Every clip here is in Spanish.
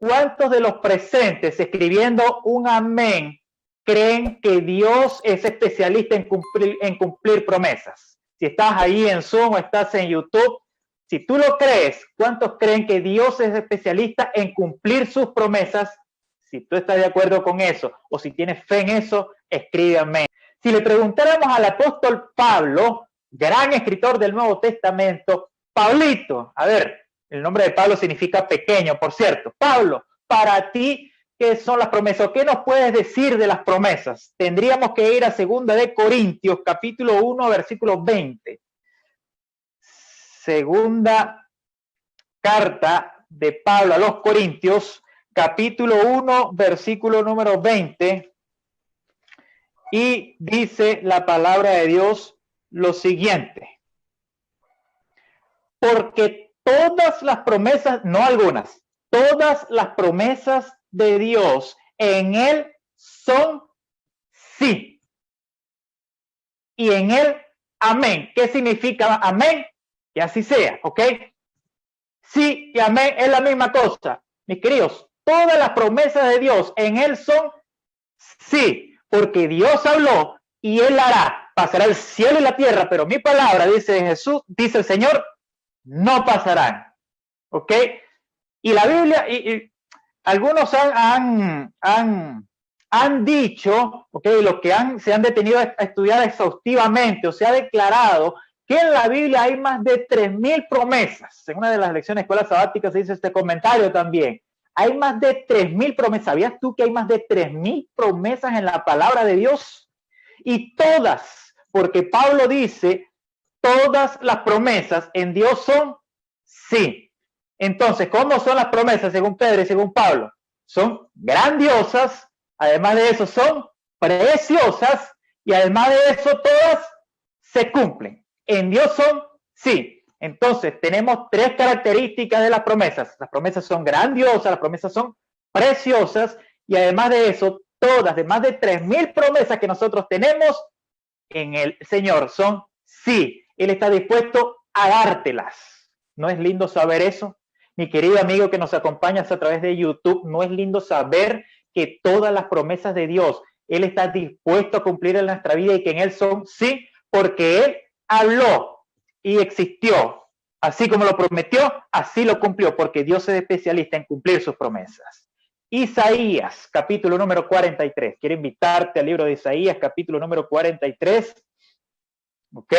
¿cuántos de los presentes escribiendo un amén creen que Dios es especialista en cumplir promesas? Si estás ahí en Zoom o estás en YouTube, si tú lo crees, ¿cuántos creen que Dios es especialista en cumplir sus promesas? Si tú estás de acuerdo con eso o si tienes fe en eso, escribe amén. Si le preguntáramos al apóstol Pablo, gran escritor del Nuevo Testamento, Pablito, a ver, el nombre de Pablo significa pequeño, por cierto. Pablo, para ti, ¿qué son las promesas? ¿Qué nos puedes decir de las promesas? Tendríamos que ir a 2 de Corintios, capítulo 1, versículo 20. Segunda carta de Pablo a los Corintios, capítulo 1, versículo número 20. Y dice la palabra de Dios lo siguiente. Porque todas las promesas, no algunas, todas las promesas de Dios en Él son sí. Y en Él, amén. ¿Qué significa amén? Que así sea, ¿ok? Sí y amén es la misma cosa. Mis queridos, todas las promesas de Dios en Él son sí. Porque Dios habló y Él hará. Pasará el cielo y la tierra, pero mi palabra, dice Jesús, dice el Señor, no pasarán. ¿Ok? Y la Biblia, y algunos han dicho, ¿ok? Los que se han detenido a estudiar exhaustivamente, o se ha declarado que en la Biblia hay más de 3,000 promesas. En una de las lecciones de escuela sabática se dice este comentario también. Hay más de 3,000 promesas. ¿Sabías tú que hay más de 3,000 promesas en la palabra de Dios? Y todas, porque Pablo dice, todas las promesas en Dios son sí. Entonces, ¿cómo son las promesas según Pedro y según Pablo? Son grandiosas, además de eso son preciosas y además de eso todas se cumplen. En Dios son sí. Entonces, tenemos 3 características de las promesas. Las promesas son grandiosas, las promesas son preciosas y además de eso, todas, de más de 3,000 promesas que nosotros tenemos en el Señor son sí. Él está dispuesto a dártelas. ¿No es lindo saber eso? Mi querido amigo que nos acompañas a través de YouTube, ¿no es lindo saber que todas las promesas de Dios, Él está dispuesto a cumplir en nuestra vida y que en Él son sí? Porque Él habló y existió, así como lo prometió, así lo cumplió, porque Dios es especialista en cumplir sus promesas. Isaías, capítulo número 43. Quiero invitarte al libro de Isaías, capítulo número 43. ¿Ok?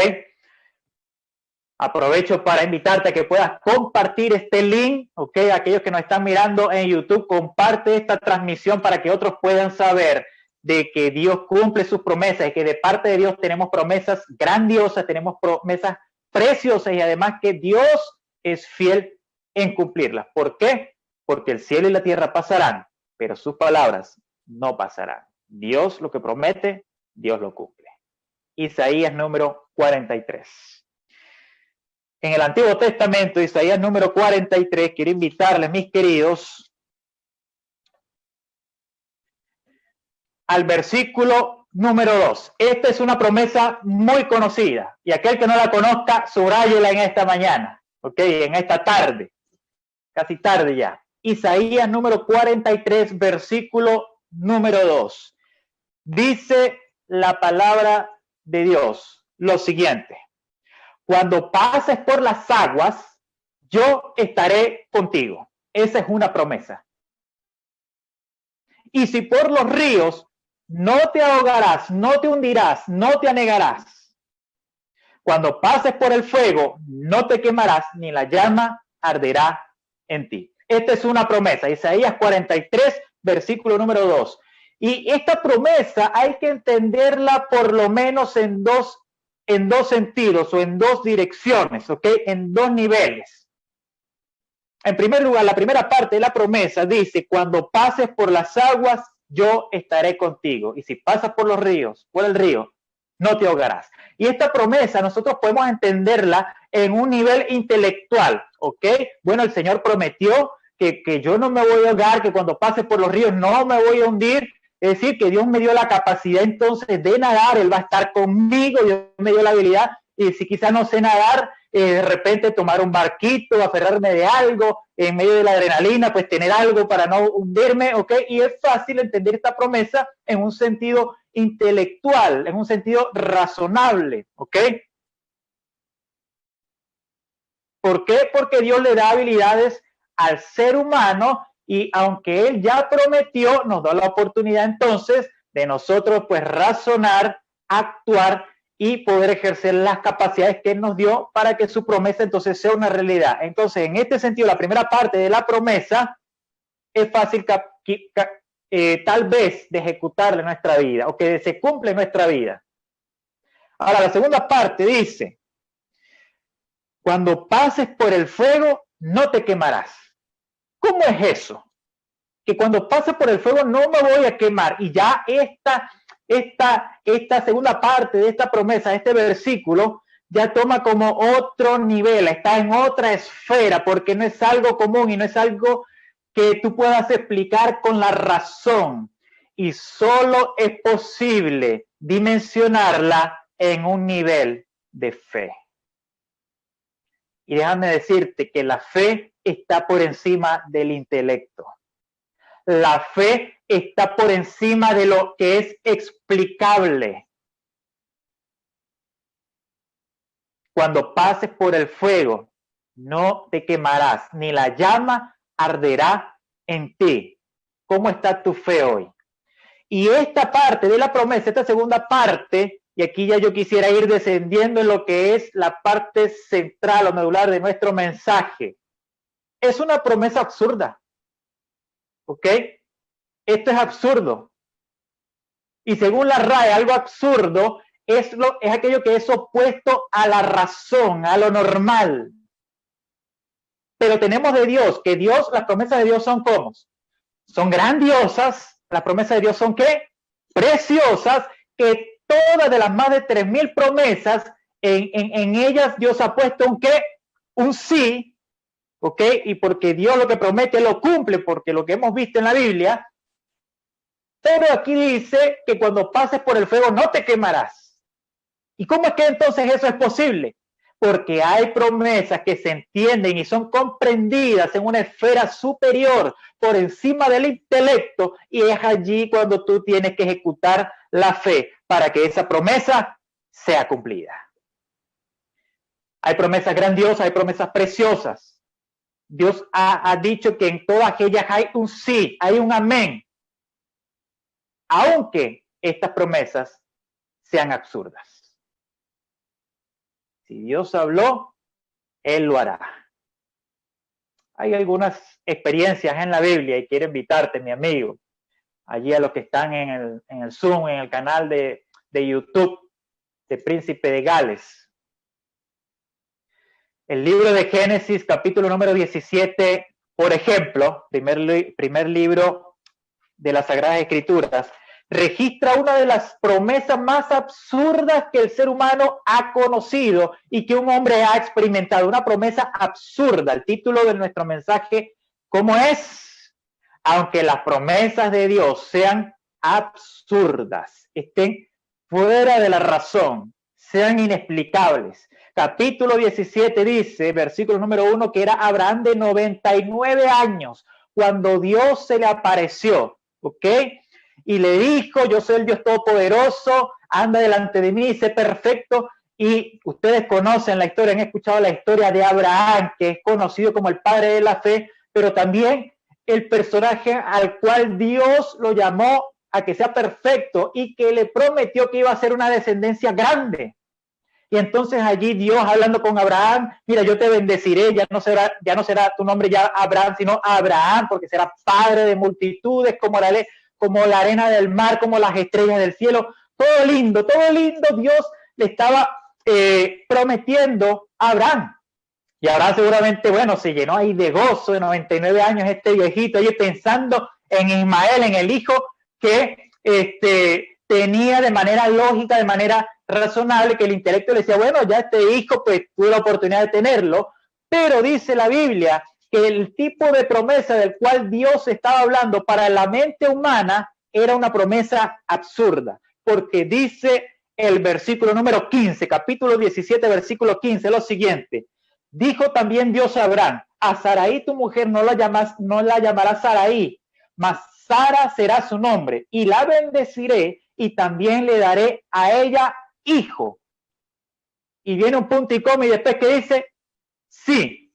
Aprovecho para invitarte a que puedas compartir este link, ¿ok? Aquellos que nos están mirando en YouTube, comparte esta transmisión para que otros puedan saber de que Dios cumple sus promesas y que de parte de Dios tenemos promesas grandiosas, tenemos promesas preciosas y además que Dios es fiel en cumplirlas. ¿Por qué? Porque el cielo y la tierra pasarán, pero sus palabras no pasarán. Dios lo que promete, Dios lo cumple. Isaías número 43. En el Antiguo Testamento, Isaías número 43, quiero invitarles, mis queridos, al versículo número 2. Esta es una promesa muy conocida y aquel que no la conozca, subráyela en esta mañana, ¿ok? En esta tarde, casi tarde ya. Isaías número 43, versículo número 2. Dice la palabra de Dios lo siguiente. Cuando pases por las aguas, yo estaré contigo. Esa es una promesa. Y si por los ríos, no te ahogarás, no te hundirás, no te anegarás. Cuando pases por el fuego, no te quemarás, ni la llama arderá en ti. Esta es una promesa. Isaías 43, versículo número 2. Y esta promesa hay que entenderla por lo menos en dos sentidos o en 2 direcciones, ¿ok? En 2 niveles. En primer lugar, la primera parte de la promesa dice, cuando pases por las aguas, yo estaré contigo. Y si pasas por los ríos, por el río, no te ahogarás. Y esta promesa nosotros podemos entenderla en un nivel intelectual, ¿ok? Bueno, el Señor prometió que yo no me voy a ahogar, que cuando pase por los ríos no me voy a hundir. Es decir, que Dios me dio la capacidad entonces de nadar, Él va a estar conmigo, Dios me dio la habilidad y si quizás no sé nadar, de repente tomar un barquito, aferrarme de algo, en medio de la adrenalina, pues tener algo para no hundirme, ¿ok? Y es fácil entender esta promesa en un sentido intelectual, en un sentido razonable, ¿ok? ¿Por qué? Porque Dios le da habilidades al ser humano y aunque Él ya prometió, nos da la oportunidad entonces de nosotros pues razonar, actuar y poder ejercer las capacidades que Él nos dio para que su promesa entonces sea una realidad. Entonces, en este sentido, la primera parte de la promesa es fácil tal vez de ejecutarla en nuestra vida o que se cumple en nuestra vida. Ahora, la segunda parte dice, cuando pases por el fuego, no te quemarás. ¿Cómo es eso? Que cuando pase por el fuego no me voy a quemar. Y ya esta segunda parte de esta promesa, este versículo, ya toma como otro nivel, está en otra esfera, porque no es algo común y no es algo que tú puedas explicar con la razón. Y solo es posible dimensionarla en un nivel de fe. Y déjame decirte que la fe está por encima del intelecto. La fe está por encima de lo que es explicable. Cuando pases por el fuego, no te quemarás, ni la llama arderá en ti. ¿Cómo está tu fe hoy? Y esta parte de la promesa, esta segunda parte, y aquí ya yo quisiera ir descendiendo en lo que es la parte central o medular de nuestro mensaje. Es una promesa absurda. ¿Ok? Esto es absurdo. Y según la RAE, algo absurdo es aquello que es opuesto a la razón, a lo normal. Pero tenemos de Dios, que Dios, las promesas de Dios son ¿cómo? Son grandiosas. Las promesas de Dios son ¿qué? Preciosas, que todas de las más de 3,000 promesas, en ellas Dios ha puesto un ¿qué? Un sí, ¿ok? Y porque Dios lo que promete lo cumple, porque lo que hemos visto en la Biblia. Pero aquí dice que cuando pases por el fuego no te quemarás. ¿Y cómo es que entonces eso es posible? Porque hay promesas que se entienden y son comprendidas en una esfera superior, por encima del intelecto, y es allí cuando tú tienes que ejecutar la fe para que esa promesa sea cumplida. Hay promesas grandiosas, hay promesas preciosas. Dios ha dicho que en todas ellas hay un sí, hay un amén. Aunque estas promesas sean absurdas. Si Dios habló, Él lo hará. Hay algunas experiencias en la Biblia y quiero invitarte, mi amigo, allí a los que están en el Zoom, en el canal de YouTube de Príncipe de Gales. El libro de Génesis, capítulo número 17, por ejemplo, primer libro de las Sagradas Escrituras, registra una de las promesas más absurdas que el ser humano ha conocido y que un hombre ha experimentado. Una promesa absurda. El título de nuestro mensaje, ¿cómo es? Aunque las promesas de Dios sean absurdas, estén fuera de la razón, sean inexplicables. Capítulo 17 dice, versículo número 1, que era Abraham de 99 años cuando Dios se le apareció, ¿ok? Y le dijo, yo soy el Dios Todopoderoso, anda delante de mí, sé perfecto. Y ustedes conocen la historia, han escuchado la historia de Abraham, que es conocido como el padre de la fe, pero también el personaje al cual Dios lo llamó a que sea perfecto y que le prometió que iba a ser una descendencia grande. Y entonces allí Dios hablando con Abraham, mira, yo te bendeciré, ya no será tu nombre ya Abraham, sino Abraham, porque será padre de multitudes como la arena del mar, como las estrellas del cielo. Todo lindo, Dios le estaba prometiendo a Abraham. Y Abraham seguramente, bueno, se llenó ahí de gozo, de 99 años este viejito, ahí pensando en Ismael, en el hijo que tenía de manera lógica, de manera razonable, que el intelecto le decía, bueno, ya este hijo pues tuve la oportunidad de tenerlo, pero dice la Biblia que el tipo de promesa del cual Dios estaba hablando para la mente humana era una promesa absurda, porque dice el versículo número 15, capítulo 17, versículo 15, lo siguiente. Dijo también Dios a Abraham, a Sarai tu mujer no la llamarás Sarai, mas Sara será su nombre, y la bendeciré, y también le daré a ella hijo. Y viene un punto y coma, y después que dice, sí.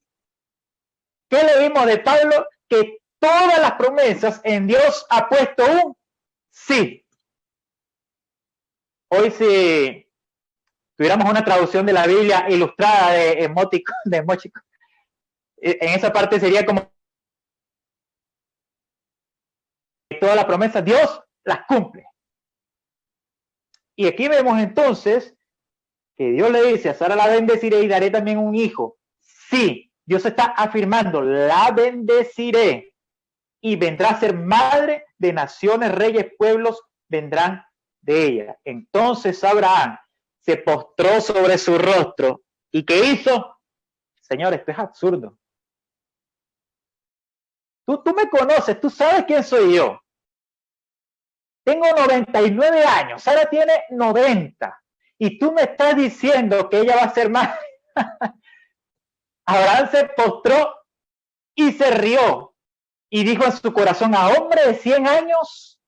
¿Qué le vimos de Pablo? Que todas las promesas en Dios ha puesto un sí. Hoy si tuviéramos una traducción de la Biblia ilustrada de emoticon, en esa parte sería como todas las promesas Dios las cumple. Y aquí vemos entonces que Dios le dice a Sara la bendeciré y daré también un hijo. Sí, Dios está afirmando, la bendeciré y vendrá a ser madre de naciones, reyes, pueblos vendrán de ella. Entonces Abraham se postró sobre su rostro. ¿Y qué hizo? Señor, esto es absurdo. Tú me conoces, tú sabes quién soy yo. Tengo 99 años, Sara tiene 90. Y tú me estás diciendo que ella va a ser madre. Abraham se postró y se rió. Y dijo en su corazón, a hombre de 100 años,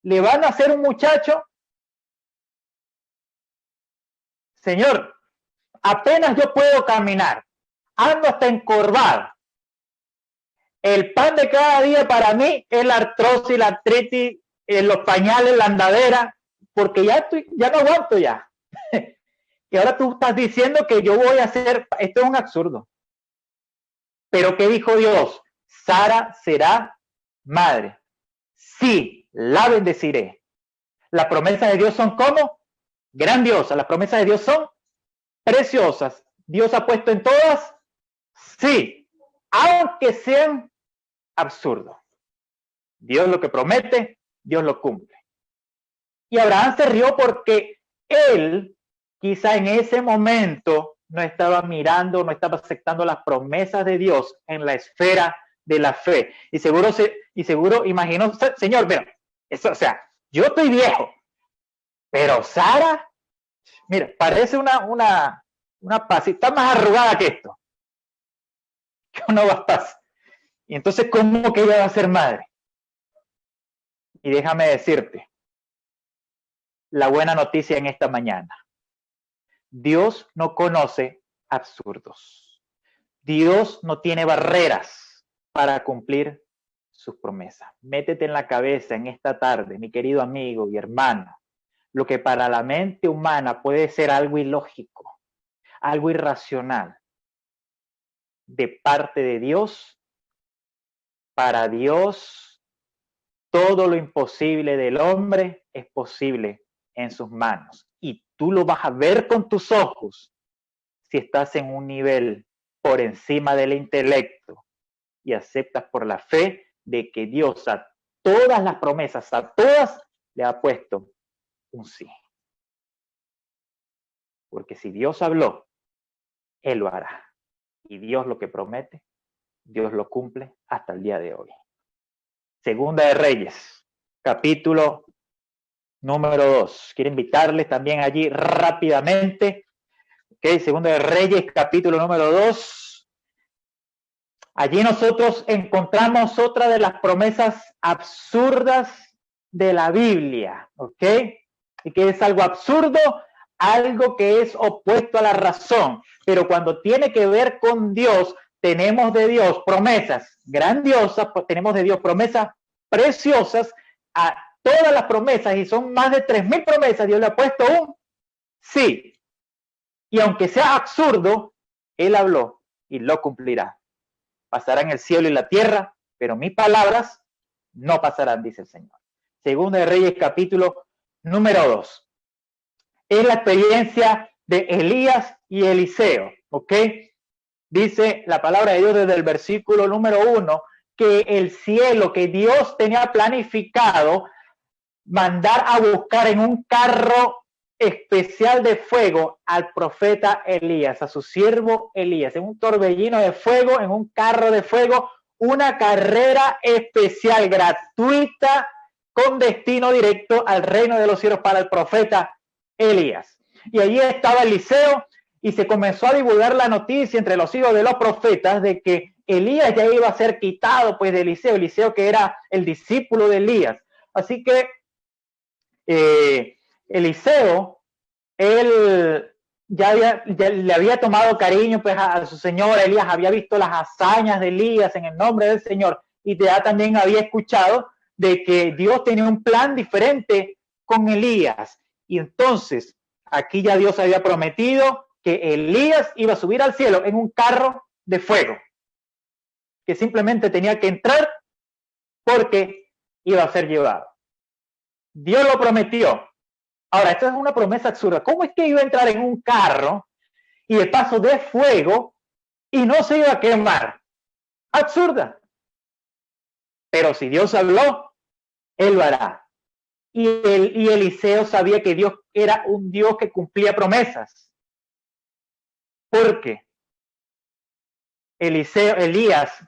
¿le van a hacer un muchacho? Señor, apenas yo puedo caminar, ando hasta encorvado. El pan de cada día para mí es la artrosis, la artritis, los pañales, la andadera, porque ya no aguanto ya. Y ahora tú estás diciendo que yo voy a hacer, esto es un absurdo. Pero ¿qué dijo Dios? Sara será madre. Sí, la bendeciré. Las promesas de Dios son como grandiosas. Las promesas de Dios son preciosas. Dios ha puesto en todas, sí, aunque sean absurdos. Dios lo que promete, Dios lo cumple. Y Abraham se rió porque él, quizá en ese momento, no estaba mirando, no estaba aceptando las promesas de Dios en la esfera de la fe. Y seguro imaginó, Señor, mira, eso, o sea, yo estoy viejo, pero Sara, mira, parece una pasita, está más arrugada que esto. Que no va a pasar. Y entonces, ¿cómo que ella va a ser madre? Y déjame decirte la buena noticia en esta mañana. Dios no conoce absurdos. Dios no tiene barreras para cumplir sus promesas. Métete en la cabeza en esta tarde, mi querido amigo y hermano, lo que para la mente humana puede ser algo ilógico, algo irracional, de parte de Dios, para Dios, todo lo imposible del hombre es posible en sus manos. Y tú lo vas a ver con tus ojos si estás en un nivel por encima del intelecto y aceptas por la fe de que Dios a todas las promesas, a todas, le ha puesto un sí. Porque si Dios habló, Él lo hará. Y Dios lo que promete, Dios lo cumple hasta el día de hoy. Segunda de Reyes, capítulo número 2. Quiero invitarles también allí rápidamente. Okay, Segunda de Reyes, capítulo número 2. Allí nosotros encontramos otra de las promesas absurdas de la Biblia, ¿ok? Y que es algo absurdo, algo que es opuesto a la razón. Pero cuando tiene que ver con Dios, tenemos de Dios promesas grandiosas, tenemos de Dios promesas preciosas. A todas las promesas, y son más de 3,000 promesas, Dios le ha puesto un sí. Y aunque sea absurdo, Él habló y lo cumplirá. Pasarán el cielo y la tierra, pero mis palabras no pasarán, dice el Señor. Segunda de Reyes, capítulo número 2. Es la experiencia de Elías y Eliseo, ¿ok? Dice la palabra de Dios desde el versículo número 1, que el cielo que Dios tenía planificado mandar a buscar en un carro especial de fuego al profeta Elías, a su siervo Elías, en un torbellino de fuego, en un carro de fuego, una carrera especial, gratuita, con destino directo al reino de los cielos para el profeta Elías. Y allí estaba Eliseo y se comenzó a divulgar la noticia entre los hijos de los profetas de que Elías ya iba a ser quitado pues de Eliseo, Eliseo que era el discípulo de Elías. Así que Eliseo, él ya le había tomado cariño pues a su señor Elías, había visto las hazañas de Elías en el nombre del Señor y ya también había escuchado de que Dios tenía un plan diferente con Elías. Y entonces aquí ya Dios había prometido que Elías iba a subir al cielo en un carro de fuego, que simplemente tenía que entrar porque iba a ser llevado. Dios lo prometió. Ahora, esto es una promesa absurda. ¿Cómo es que iba a entrar en un carro y de paso de fuego y no se iba a quemar? Absurda. Pero si Dios habló, Él lo hará. Y Eliseo sabía que Dios era un Dios que cumplía promesas. ¿Por qué? Elías,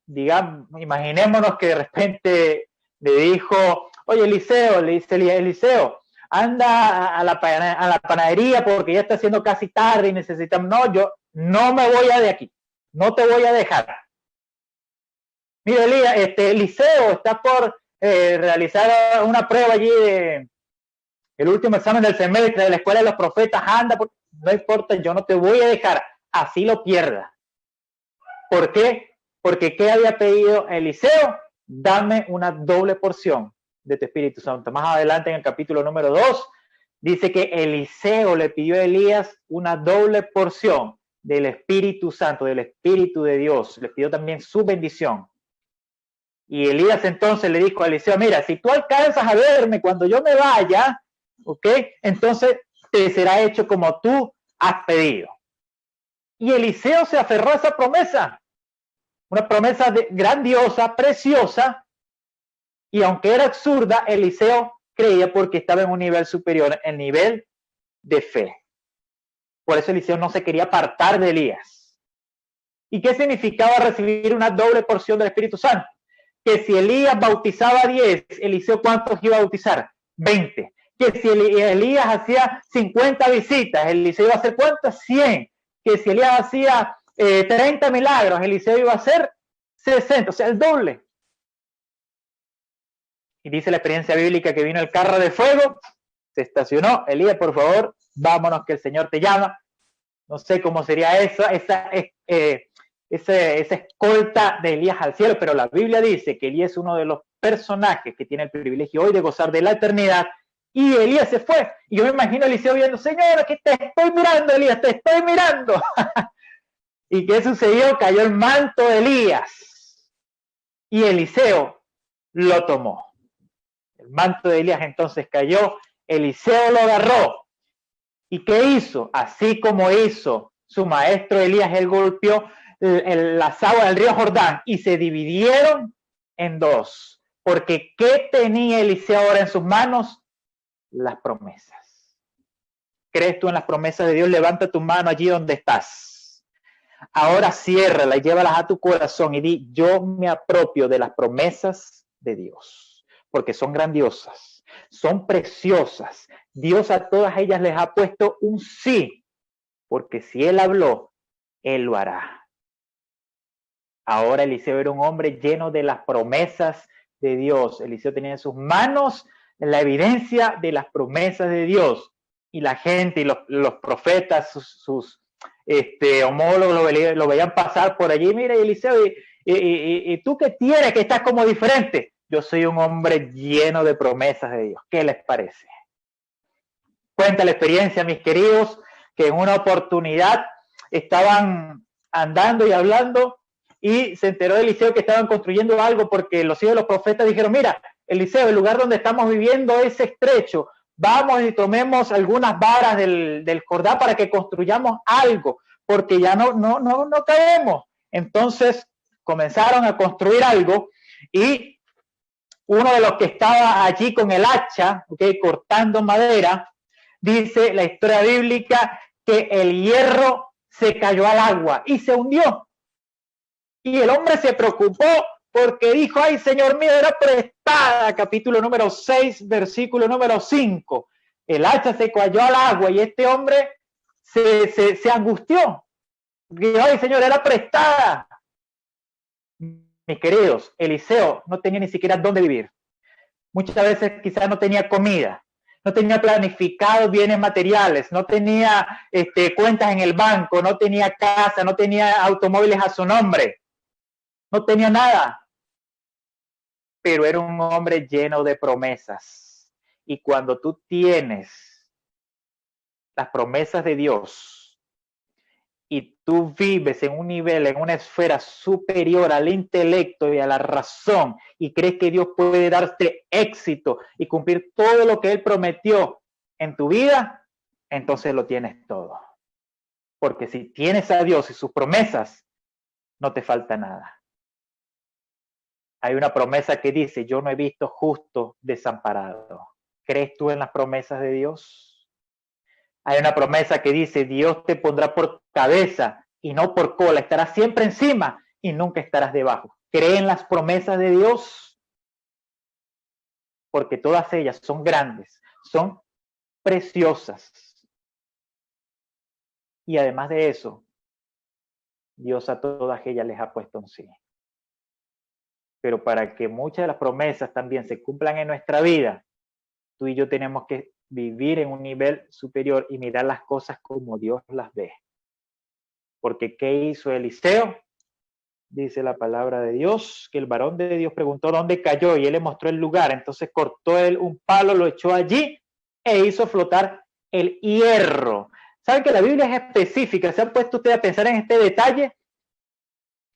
digamos, imaginémonos que de repente le dijo, oye Eliseo, le dice Eliseo, anda a la panadería porque ya está siendo casi tarde y necesitamos, no, yo no me voy a de aquí, no te voy a dejar. Mira Elías, Eliseo está por realizar una prueba allí de el último examen del semestre de la escuela de los profetas, anda, no importa, yo no te voy a dejar, así lo pierdas. ¿Por qué? Porque ¿qué había pedido Eliseo? Dame una doble porción de tu Espíritu Santo. Más adelante en el capítulo número 2, dice que Eliseo le pidió a Elías una doble porción del Espíritu Santo, del Espíritu de Dios. Le pidió también su bendición. Y Elías entonces le dijo a Eliseo, mira, si tú alcanzas a verme cuando yo me vaya, ¿ok? Entonces te será hecho como tú has pedido. Y Eliseo se aferró a esa promesa, una promesa grandiosa, preciosa, y aunque era absurda, Eliseo creía porque estaba en un nivel superior, el nivel de fe. Por eso Eliseo no se quería apartar de Elías. ¿Y qué significaba recibir una doble porción del Espíritu Santo? Que si Elías bautizaba 10, Eliseo ¿cuántos iba a bautizar? 20. Que si Elías hacía 50 visitas, Eliseo iba a hacer ¿cuántas? 100. Que si Elías hacía 30 milagros, Eliseo iba a hacer 60, o sea, el doble. Y dice la experiencia bíblica que vino el carro de fuego, se estacionó, Elías, por favor, vámonos que el Señor te llama. No sé cómo sería esa escolta de Elías al cielo, pero la Biblia dice que Elías es uno de los personajes que tiene el privilegio hoy de gozar de la eternidad, y Elías se fue, y yo me imagino a Eliseo viendo, Señor, que te estoy mirando, Elías, te estoy mirando. ¿Y qué sucedió? Cayó el manto de Elías, y Eliseo lo tomó. El manto de Elías entonces cayó, Eliseo lo agarró, ¿y qué hizo? Así como hizo su maestro Elías, él golpeó las aguas del río Jordán y se dividieron en dos. Porque ¿qué tenía Eliseo ahora en sus manos? Las promesas. ¿Crees tú en las promesas de Dios? Levanta tu mano allí donde estás. Ahora ciérrala y llévalas a tu corazón y di, yo me apropio de las promesas de Dios, porque son grandiosas, son preciosas. Dios a todas ellas les ha puesto un sí, porque si Él habló, Él lo hará. Ahora Eliseo era un hombre lleno de las promesas de Dios. Eliseo tenía en sus manos la evidencia de las promesas de Dios. Y la gente y los profetas, sus homólogos lo veían pasar por allí. Mira, Eliseo, ¿y tú qué tienes que estás como diferente? Yo soy un hombre lleno de promesas de Dios. ¿Qué les parece? Cuenta la experiencia, mis queridos, que en una oportunidad estaban andando y hablando y se enteró Eliseo que estaban construyendo algo porque los hijos de los profetas dijeron, mira, Eliseo, el lugar donde estamos viviendo es estrecho, vamos y tomemos algunas varas del Jordán para que construyamos algo, porque ya no cabemos. Entonces comenzaron a construir algo y uno de los que estaba allí con el hacha, cortando madera, dice la historia bíblica que el hierro se cayó al agua y se hundió. Y el hombre se preocupó porque dijo, ay, Señor mío, era prestada, capítulo número 6, versículo número 5. el hacha se cayó al agua y este hombre se angustió. Dijo, ay Señor, era prestada. Mis queridos, Eliseo no tenía ni siquiera dónde vivir. Muchas veces quizás no tenía comida, no tenía planificado bienes materiales, no tenía cuentas en el banco, no tenía casa, no tenía automóviles a su nombre, no tenía nada. Pero era un hombre lleno de promesas. Y cuando tú tienes las promesas de Dios y tú vives en un nivel, en una esfera superior al intelecto y a la razón y crees que Dios puede darte éxito y cumplir todo lo que Él prometió en tu vida, entonces lo tienes todo. Porque si tienes a Dios y sus promesas, no te falta nada. Hay una promesa que dice, yo no he visto justo desamparado. ¿Crees tú en las promesas de Dios? Hay una promesa que dice, Dios te pondrá por cabeza y no por cola. Estarás siempre encima y nunca estarás debajo. ¿Cree en las promesas de Dios? Porque todas ellas son grandes, son preciosas. Y además de eso, Dios a todas ellas les ha puesto un sí. Pero para que muchas de las promesas también se cumplan en nuestra vida, tú y yo tenemos que vivir en un nivel superior y mirar las cosas como Dios las ve. Porque ¿qué hizo Eliseo? Dice la palabra de Dios, que el varón de Dios preguntó dónde cayó y él le mostró el lugar. Entonces cortó él un palo, lo echó allí e hizo flotar el hierro. ¿Saben que la Biblia es específica? ¿Se han puesto ustedes a pensar en este detalle?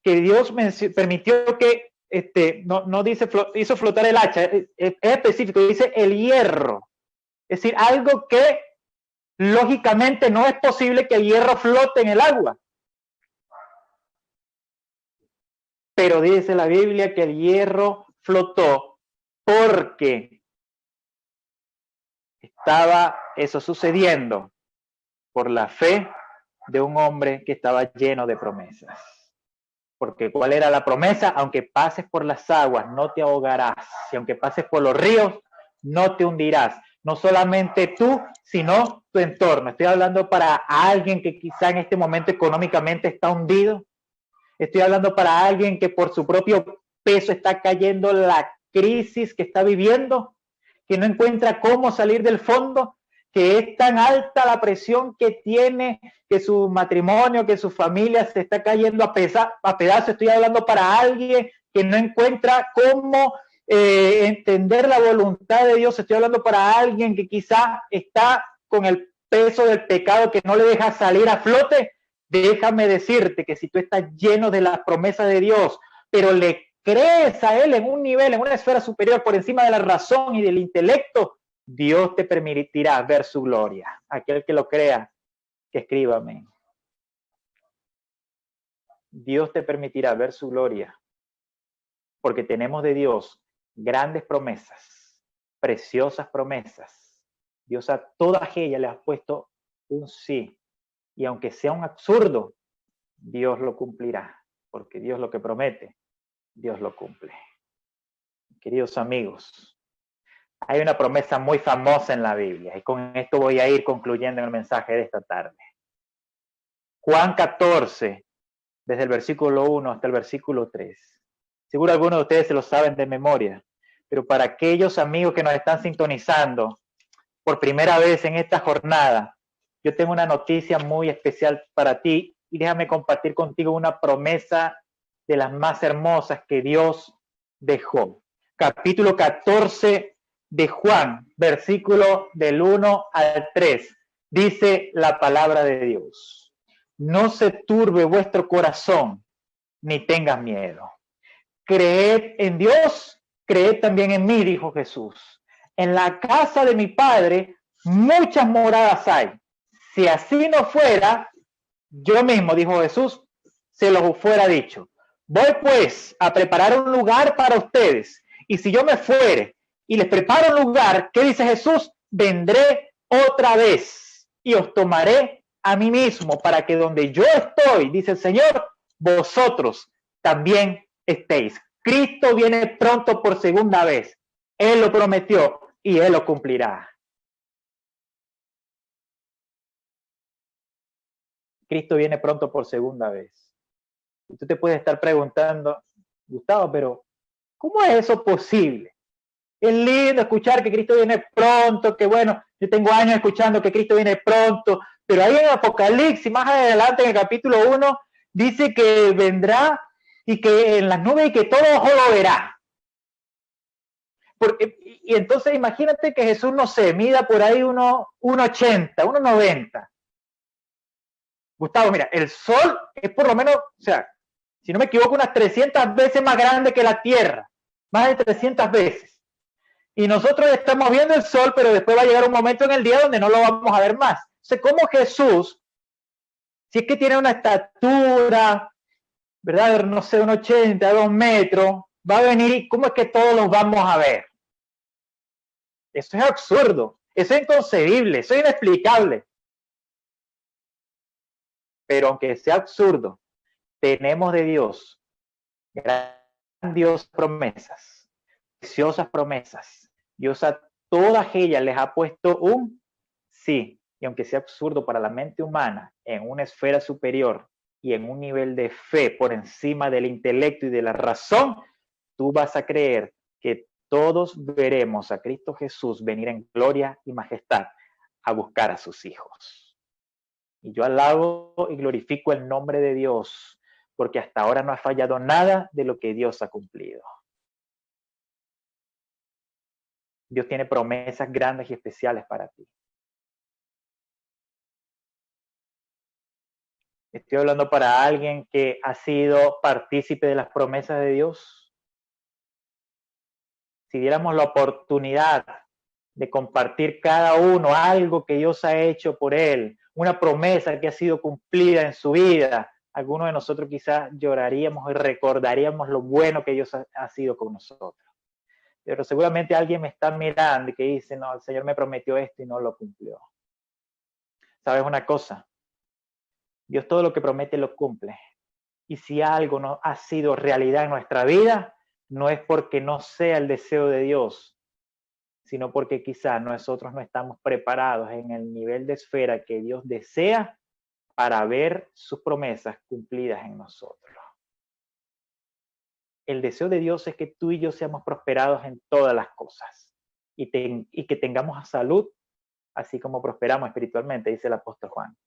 Que Dios permitió que, no dice hizo flotar el hacha, es específico, dice el hierro. Es decir, algo que lógicamente no es posible que el hierro flote en el agua. Pero dice la Biblia que el hierro flotó porque estaba eso sucediendo por la fe de un hombre que estaba lleno de promesas. Porque ¿cuál era la promesa? Aunque pases por las aguas, no te ahogarás. Y aunque pases por los ríos, no te hundirás. No solamente tú, sino tu entorno. Estoy hablando para alguien que quizá en este momento económicamente está hundido. Estoy hablando para alguien que por su propio peso está cayendo la crisis que está viviendo, que no encuentra cómo salir del fondo, que es tan alta la presión que tiene, que su matrimonio, que su familia se está cayendo a pedazos. Estoy hablando para alguien que no encuentra cómo entender la voluntad de Dios. Estoy hablando para alguien que quizá está con el peso del pecado que no le deja salir a flote. Déjame decirte que si tú estás lleno de las promesas de Dios, pero le crees a Él en un nivel, en una esfera superior por encima de la razón y del intelecto, Dios te permitirá ver su gloria. Aquel que lo crea, que escriba amén. Dios te permitirá ver su gloria, porque tenemos de Dios grandes promesas, preciosas promesas. Dios a todas ellas le ha puesto un sí. Y aunque sea un absurdo, Dios lo cumplirá, porque Dios lo que promete, Dios lo cumple. Queridos amigos, hay una promesa muy famosa en la Biblia, y con esto voy a ir concluyendo en el mensaje de esta tarde. Juan 14, desde el versículo 1 hasta el versículo 3. Seguro algunos de ustedes se lo saben de memoria, pero para aquellos amigos que nos están sintonizando por primera vez en esta jornada, yo tengo una noticia muy especial para ti y déjame compartir contigo una promesa de las más hermosas que Dios dejó. Capítulo 14 de Juan, versículo del 1 al 3, dice la palabra de Dios. No se turbe vuestro corazón, ni tengas miedo. Creed en Dios, creed también en mí, dijo Jesús. En la casa de mi Padre muchas moradas hay. Si así no fuera, yo mismo, dijo Jesús, se los fuera dicho. Voy pues a preparar un lugar para ustedes. Y si yo me fuere y les preparo un lugar, ¿qué dice Jesús? Vendré otra vez y os tomaré a mí mismo para que donde yo estoy, dice el Señor, vosotros también estéis. Cristo viene pronto por segunda vez. Él lo prometió y Él lo cumplirá. Cristo viene pronto por segunda vez. Y tú te puedes estar preguntando, Gustavo, pero ¿cómo es eso posible? Es lindo escuchar que Cristo viene pronto, que bueno, yo tengo años escuchando que Cristo viene pronto, pero ahí en Apocalipsis, más adelante en el capítulo 1, dice que vendrá y que en las nubes y que todo ojo lo verá. Y entonces imagínate que Jesús, no sé, mida por ahí 1,80, 1,90. Gustavo, mira, el Sol es por lo menos, o sea, si no me equivoco, unas 300 veces más grande que la Tierra, más de 300 veces. Y nosotros estamos viendo el Sol, pero después va a llegar un momento en el día donde no lo vamos a ver más. O sea, ¿cómo Jesús, si es que tiene una estatura, ¿verdad? No sé, 1,80, 2 metros, va a venir y cómo es que todos los vamos a ver? Eso es absurdo, eso es inconcebible, eso es inexplicable. Pero aunque sea absurdo, tenemos de Dios grandiosas promesas, preciosas promesas. Dios a todas ellas les ha puesto un sí, y aunque sea absurdo para la mente humana, en una esfera superior y en un nivel de fe por encima del intelecto y de la razón, tú vas a creer que todos veremos a Cristo Jesús venir en gloria y majestad a buscar a sus hijos. Y yo alabo y glorifico el nombre de Dios, porque hasta ahora no ha fallado nada de lo que Dios ha cumplido. Dios tiene promesas grandes y especiales para ti. Estoy hablando para alguien que ha sido partícipe de las promesas de Dios. Si diéramos la oportunidad de compartir cada uno algo que Dios ha hecho por él, una promesa que ha sido cumplida en su vida, algunos de nosotros quizás lloraríamos y recordaríamos lo bueno que Dios ha sido con nosotros. Pero seguramente alguien me está mirando y que dice, no, el Señor me prometió esto y no lo cumplió. ¿Sabes una cosa? Dios todo lo que promete lo cumple. Y si algo no ha sido realidad en nuestra vida, no es porque no sea el deseo de Dios, sino porque quizás nosotros no estamos preparados en el nivel de esfera que Dios desea para ver sus promesas cumplidas en nosotros. El deseo de Dios es que tú y yo seamos prosperados en todas las cosas y que tengamos salud, así como prosperamos espiritualmente, dice el apóstol Juan.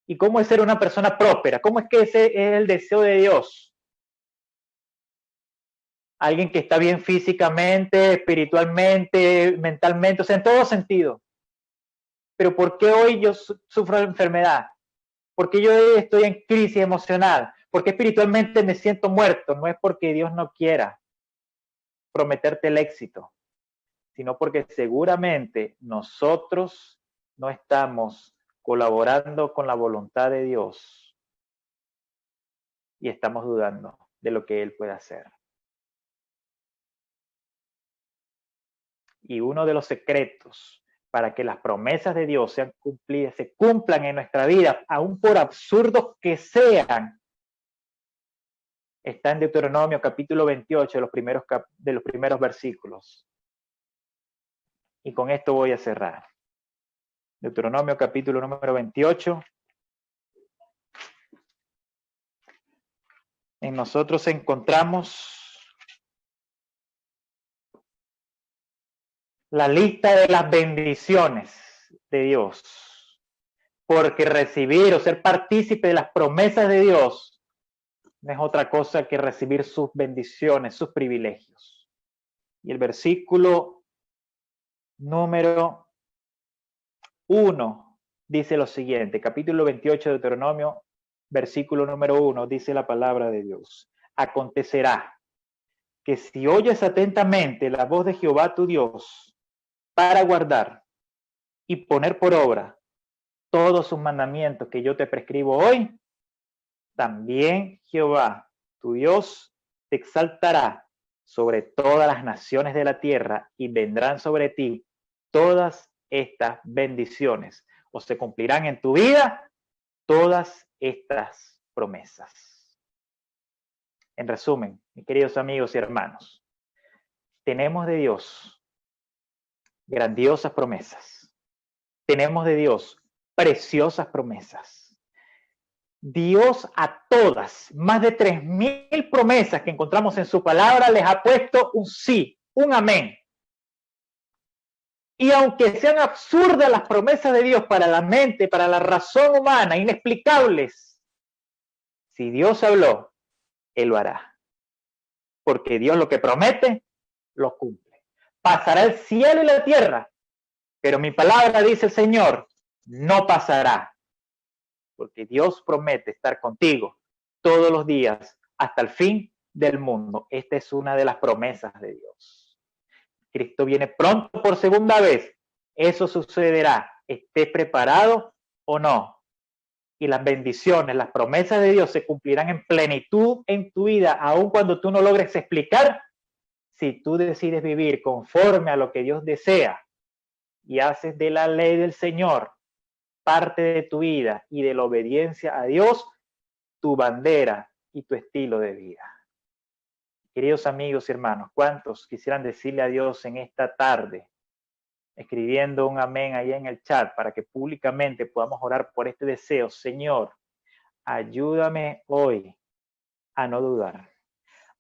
¿Y cómo es ser una persona próspera? ¿Cómo es que ese es el deseo de Dios? Alguien que está bien físicamente, espiritualmente, mentalmente, o sea, en todo sentido. Pero ¿por qué hoy yo sufro enfermedad? ¿Por qué yo hoy estoy en crisis emocional? ¿Por qué espiritualmente me siento muerto? No es porque Dios no quiera prometerte el éxito, sino porque seguramente nosotros no estamos colaborando con la voluntad de Dios y estamos dudando de lo que Él puede hacer. Y uno de los secretos para que las promesas de Dios sean cumplidas, se cumplan en nuestra vida, aun por absurdos que sean, está en Deuteronomio capítulo 28, de los primeros versículos. Y con esto voy a cerrar. Deuteronomio capítulo número 28. En nosotros encontramos la lista de las bendiciones de Dios. Porque recibir o ser partícipe de las promesas de Dios no es otra cosa que recibir sus bendiciones, sus privilegios. Y el versículo número 1 dice lo siguiente, capítulo 28 de Deuteronomio, versículo número 1, dice la palabra de Dios. Acontecerá que si oyes atentamente la voz de Jehová tu Dios para guardar y poner por obra todos sus mandamientos que yo te prescribo hoy, también Jehová tu Dios te exaltará sobre todas las naciones de la tierra y vendrán sobre ti todas estas bendiciones o se cumplirán en tu vida todas estas promesas. En resumen, mis queridos amigos y hermanos, tenemos de Dios grandiosas promesas. Tenemos de Dios preciosas promesas. Dios a todas, más de 3.000 promesas que encontramos en su palabra, les ha puesto un sí, un amén. Y aunque sean absurdas las promesas de Dios para la mente, para la razón humana, inexplicables, si Dios habló, Él lo hará. Porque Dios lo que promete, lo cumple. Pasará el cielo y la tierra, pero mi palabra, dice el Señor, no pasará. Porque Dios promete estar contigo todos los días hasta el fin del mundo. Esta es una de las promesas de Dios. Cristo viene pronto por segunda vez. Eso sucederá, estés preparado o no. Y las bendiciones, las promesas de Dios se cumplirán en plenitud en tu vida, aun cuando tú no logres explicar. Si tú decides vivir conforme a lo que Dios desea y haces de la ley del Señor parte de tu vida y de la obediencia a Dios, tu bandera y tu estilo de vida. Queridos amigos y hermanos, ¿cuántos quisieran decirle a Dios en esta tarde, escribiendo un amén ahí en el chat para que públicamente podamos orar por este deseo? Señor, ayúdame hoy a no dudar.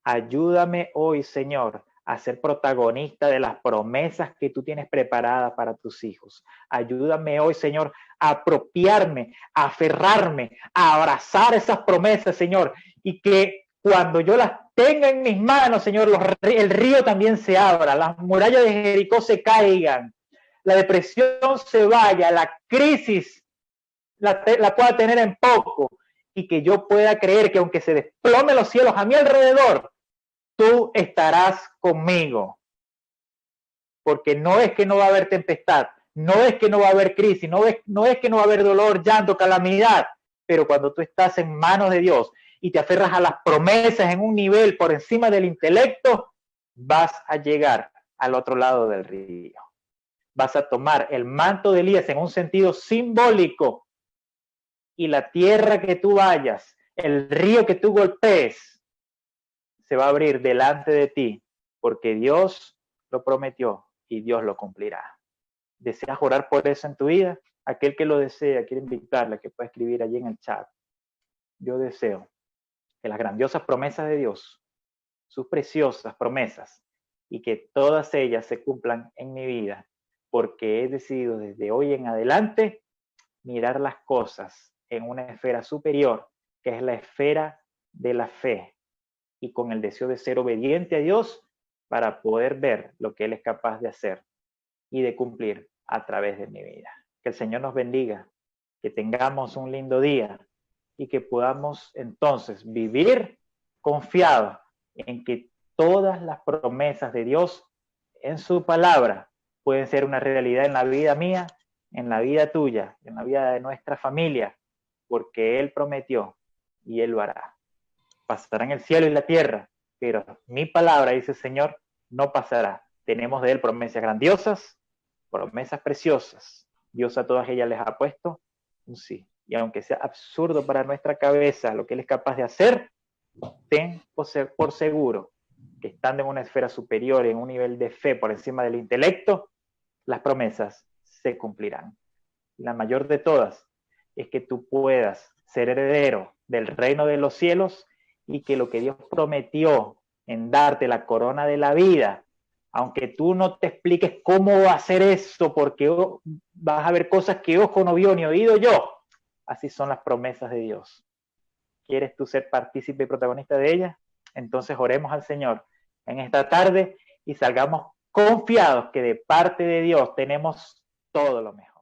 Ayúdame hoy, Señor, a ser protagonista de las promesas que tú tienes preparadas para tus hijos. Ayúdame hoy, Señor, a apropiarme, a aferrarme, a abrazar esas promesas, Señor, y que cuando yo las tenga en mis manos, Señor, el río también se abra, las murallas de Jericó se caigan, la depresión se vaya, la crisis la pueda tener en poco, y que yo pueda creer que aunque se desplomen los cielos a mi alrededor, tú estarás conmigo. Porque no es que no va a haber tempestad, no es que no va a haber crisis, no es que no va a haber dolor, llanto, calamidad, pero cuando tú estás en manos de Dios y te aferras a las promesas en un nivel por encima del intelecto, vas a llegar al otro lado del río. Vas a tomar el manto de Elías en un sentido simbólico, y la tierra que tú vayas, el río que tú golpees, se va a abrir delante de ti, porque Dios lo prometió y Dios lo cumplirá. ¿Deseas orar por eso en tu vida? Aquel que lo desea, quiero invitarle a que pueda escribir allí en el chat. Yo deseo que las grandiosas promesas de Dios, sus preciosas promesas, y que todas ellas se cumplan en mi vida, porque he decidido desde hoy en adelante mirar las cosas en una esfera superior, que es la esfera de la fe, y con el deseo de ser obediente a Dios para poder ver lo que Él es capaz de hacer y de cumplir a través de mi vida. Que el Señor nos bendiga, que tengamos un lindo día y que podamos entonces vivir confiados en que todas las promesas de Dios en su palabra pueden ser una realidad en la vida mía, en la vida tuya, en la vida de nuestra familia, porque Él prometió y Él lo hará. Pasarán el cielo y la tierra, pero mi palabra, dice el Señor, no pasará. Tenemos de Él promesas grandiosas, promesas preciosas. Dios a todas ellas les ha puesto un sí. Y aunque sea absurdo para nuestra cabeza lo que Él es capaz de hacer, ten por seguro que estando en una esfera superior, en un nivel de fe por encima del intelecto, las promesas se cumplirán. La mayor de todas es que tú puedas ser heredero del reino de los cielos y que lo que Dios prometió en darte la corona de la vida, aunque tú no te expliques cómo va a hacer eso, porque vas a ver cosas que ojo no vio ni oído yo, así son las promesas de Dios. ¿Quieres tú ser partícipe y protagonista de ellas? Entonces oremos al Señor en esta tarde y salgamos confiados que de parte de Dios tenemos todo lo mejor.